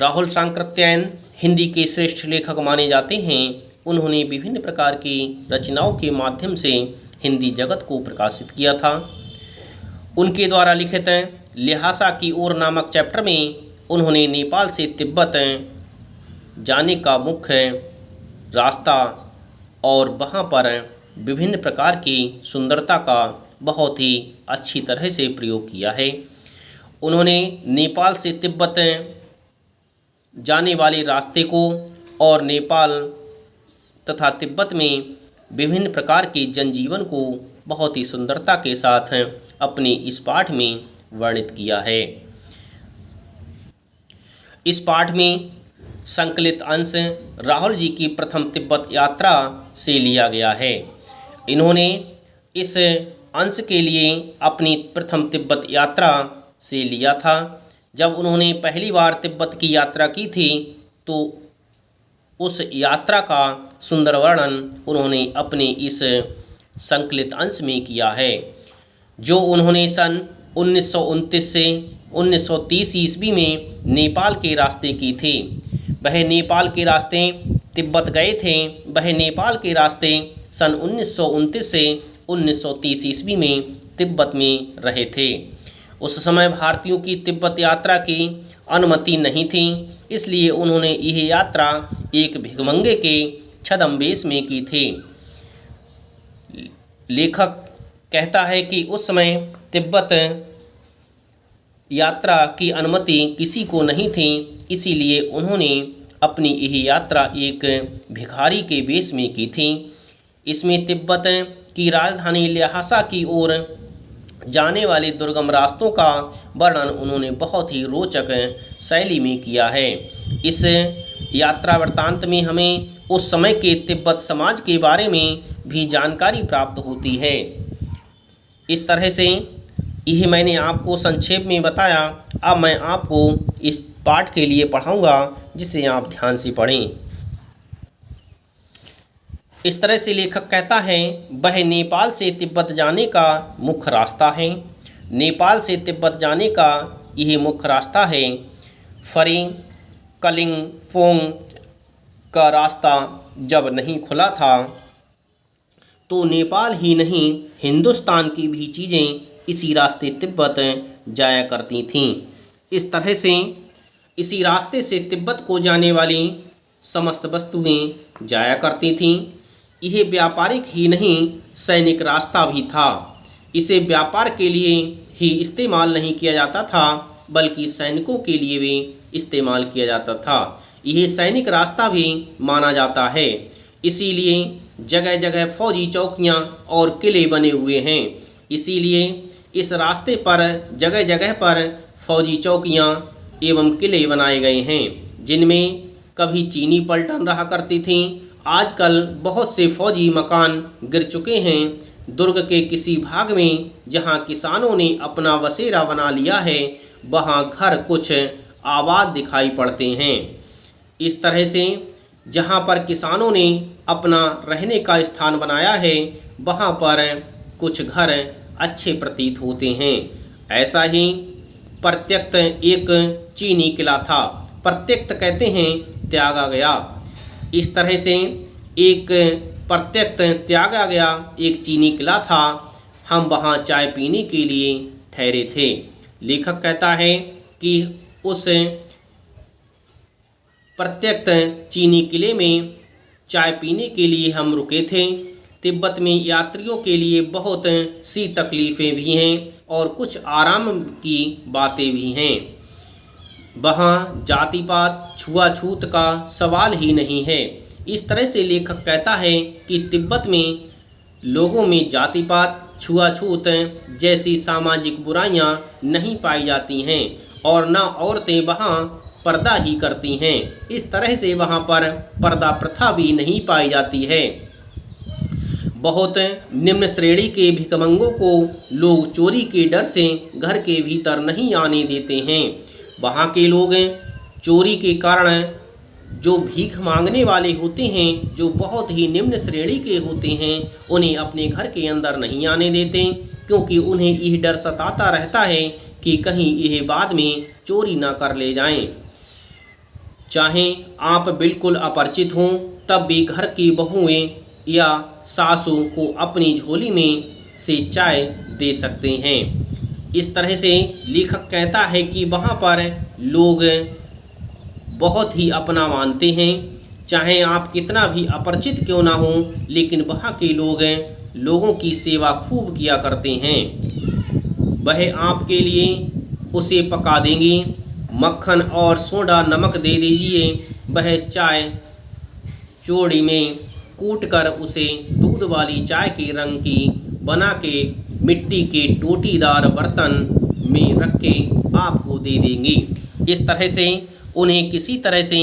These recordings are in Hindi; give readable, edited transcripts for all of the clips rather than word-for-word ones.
राहुल सांकृत्यायन हिंदी के श्रेष्ठ लेखक माने जाते हैं। उन्होंने विभिन्न प्रकार की रचनाओं के माध्यम से हिंदी जगत को प्रकाशित किया था। उनके द्वारा लिखित ल्हासा की ओर नामक चैप्टर में उन्होंने नेपाल से तिब्बत जाने का मुख्य रास्ता और वहाँ पर विभिन्न प्रकार की सुंदरता का बहुत ही अच्छी तरह से प्रयोग किया है। उन्होंने नेपाल से तिब्बत जाने वाले रास्ते को और नेपाल तथा तिब्बत में विभिन्न प्रकार के जनजीवन को बहुत ही सुंदरता के साथ अपने इस पाठ में वर्णित किया है। इस पाठ में संकलित अंश राहुल जी की प्रथम तिब्बत यात्रा से लिया गया है। इन्होंने इस अंश के लिए अपनी प्रथम तिब्बत यात्रा से लिया था। जब उन्होंने पहली बार तिब्बत की यात्रा की थी तो उस यात्रा का सुंदर वर्णन उन्होंने अपने इस संकलित अंश में किया है, जो उन्होंने सन 1929 से 1930 ईस्वी में नेपाल के रास्ते की थी। वह नेपाल के रास्ते तिब्बत गए थे। वह नेपाल के रास्ते सन 1929 से 1930 ईस्वी में तिब्बत में रहे थे। उस समय भारतीयों की तिब्बत यात्रा की अनुमति नहीं थी, इसलिए उन्होंने यह यात्रा एक भिखमंगे के छद्मवेश में की थी। लेखक कहता है कि उस समय तिब्बत यात्रा की अनुमति किसी को नहीं थी, इसीलिए उन्होंने अपनी यह यात्रा एक भिखारी के वेश में की थी। इसमें तिब्बत की राजधानी ल्हासा की ओर जाने वाले दुर्गम रास्तों का वर्णन उन्होंने बहुत ही रोचक शैली में किया है। इस यात्रा वृत्तांत में हमें उस समय के तिब्बत समाज के बारे में भी जानकारी प्राप्त होती है। इस तरह से यह मैंने आपको संक्षेप में बताया। अब मैं आपको इस पाठ के लिए पढ़ाऊंगा, जिसे आप ध्यान से पढ़ें। इस तरह से लेखक कहता है, वह नेपाल से तिब्बत जाने का मुख्य रास्ता है। नेपाल से तिब्बत जाने का यह मुख्य रास्ता है। फरी कलिंग फोंग का रास्ता जब नहीं खुला था तो नेपाल ही नहीं हिंदुस्तान की भी चीज़ें इसी रास्ते तिब्बत जाया करती थीं। इस तरह से इसी रास्ते से तिब्बत को जाने वाली समस्त वस्तुएं जाया करती थीं। यह व्यापारिक ही नहीं सैनिक रास्ता भी था। इसे व्यापार के लिए ही इस्तेमाल नहीं किया जाता था, बल्कि सैनिकों के लिए भी इस्तेमाल किया जाता था। यह सैनिक रास्ता भी माना जाता है। इसीलिए जगह जगह फौजी चौकियां और किले बने हुए हैं। इसीलिए इस रास्ते पर जगह जगह पर फौजी चौकियां एवं किले बनाए गए हैं, जिनमें कभी चीनी पलटन रहा करती थीं। आजकल बहुत से फौजी मकान गिर चुके हैं। दुर्ग के किसी भाग में जहां किसानों ने अपना बसेरा बना लिया है, वहां घर कुछ आबाद दिखाई पड़ते हैं। इस तरह से जहां पर किसानों ने अपना रहने का स्थान बनाया है, वहां पर कुछ घर अच्छे प्रतीत होते हैं। ऐसा ही प्रत्यक्त एक चीनी किला था। प्रत्यक्त कहते हैं त्यागा गया। इस तरह से एक प्रत्यक्त त्यागा गया एक चीनी किला था। हम वहाँ चाय पीने के लिए ठहरे थे। लेखक कहता है कि उस प्रत्यक्त चीनी किले में चाय पीने के लिए हम रुके थे। तिब्बत में यात्रियों के लिए बहुत सी तकलीफ़ें भी हैं और कुछ आराम की बातें भी हैं। वहाँ जाति पात छुआछूत का सवाल ही नहीं है। इस तरह से लेखक कहता है कि तिब्बत में लोगों में जाति पात छुआछूत जैसी सामाजिक बुराइयां नहीं पाई जाती हैं और न औरतें वहाँ पर्दा ही करती हैं। इस तरह से वहाँ पर पर्दा प्रथा भी नहीं पाई जाती है। बहुत निम्न श्रेणी के भिखमंगों को लोग चोरी के डर से घर के भीतर नहीं आने देते हैं। वहाँ के लोग चोरी के कारण जो भीख मांगने वाले होते हैं, जो बहुत ही निम्न श्रेणी के होते हैं, उन्हें अपने घर के अंदर नहीं आने देते, क्योंकि उन्हें यह डर सताता रहता है कि कहीं यह बाद में चोरी ना कर ले जाएं। चाहे आप बिल्कुल अपरिचित हों तब भी घर की बहुएं या सासू को अपनी झोली में से चाय दे सकते हैं। इस तरह से लेखक कहता है कि वहाँ पर लोग बहुत ही अपना मानते हैं, चाहे आप कितना भी अपरिचित क्यों ना हो, लेकिन वहाँ के लोग लोगों की सेवा खूब किया करते हैं। वह आपके लिए उसे पका देंगे, मक्खन और सोडा नमक दे दीजिए, वह चाय चोड़ी में कूटकर उसे दूध वाली चाय के रंग की बना के मिट्टी के टोटीदार बर्तन में रख के आपको दे देंगी। इस तरह से उन्हें किसी तरह से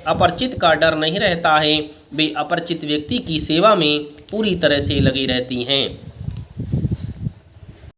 अपरिचित का डर नहीं रहता है, वे अपरिचित व्यक्ति की सेवा में पूरी तरह से लगी रहती हैं।